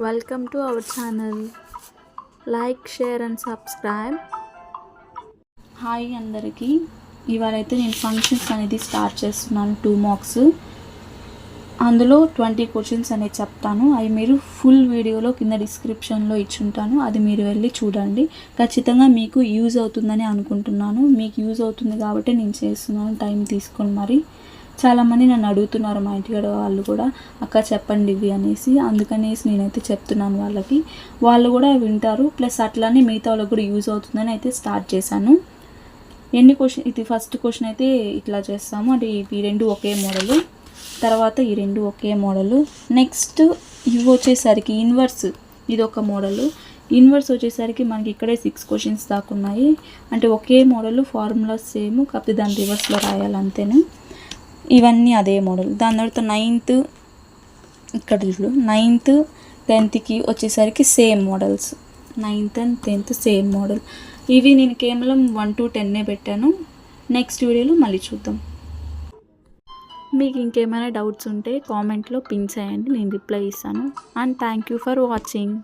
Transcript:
Welcome to our channel. Like, share and subscribe. Hi అందరికీ. ఇవాళైతే నేను functions అనేది start చేస్తున్నాను. 2 మార్క్స్, అందులో 20 క్వశ్చన్స్ అనేది చెప్తాను. అవి మీరు ఫుల్ వీడియోలో కింద డిస్క్రిప్షన్లో ఇచ్చుంటాను, అది మీరు వెళ్ళి చూడండి. ఖచ్చితంగా మీకు యూజ్ అవుతుందని అనుకుంటున్నాను. మీకు యూజ్ అవుతుంది కాబట్టి నేను చేస్తున్నాను, టైం తీసుకొని. మరి చాలామంది నన్ను అడుగుతున్నారు, మా ఇంటికాడ వాళ్ళు కూడా, అక్క చెప్పండి ఇవి అనేసి. అందుకనేసి నేనైతే చెప్తున్నాను వాళ్ళకి, వాళ్ళు కూడా వింటారు. ప్లస్ అట్లానే మిగతా వాళ్ళకి కూడా యూజ్ అవుతుందని అయితే స్టార్ట్ చేశాను. ఎన్ని క్వశ్చన్, ఇది ఫస్ట్ క్వశ్చన్ అయితే ఇట్లా చేస్తాము. అంటే ఈ 2 ఒకే మోడలు, తర్వాత ఈ 2 ఒకే మోడలు. నెక్స్ట్ ఇవి వచ్చేసరికి ఇన్వర్స్, ఇది ఒక మోడలు. ఇన్వర్స్ వచ్చేసరికి మనకి ఇక్కడే 6 క్వశ్చన్స్ దాకా ఉన్నాయి. అంటే ఒకే మోడలు, ఫార్ములాస్ సేమ్, కాకపోతే దాని రివర్స్లో రాయాలి అంతేనే. ఇవన్నీ అదే మోడల్. దాని తర్వాత 9th, ఇక్కడ చూడు 9th 10thకి వచ్చేసరికి same models. 9th and 10th same model. ఇవి నేను కేవలం 1 to 10 పెట్టాను. నెక్స్ట్ వీడియోలో మళ్ళీ చూద్దాం. మీకు ఇంకేమైనా డౌట్స్ ఉంటే కామెంట్లో పిన్ చేయండి, నేను రిప్లై ఇస్తాను. And thank you for watching.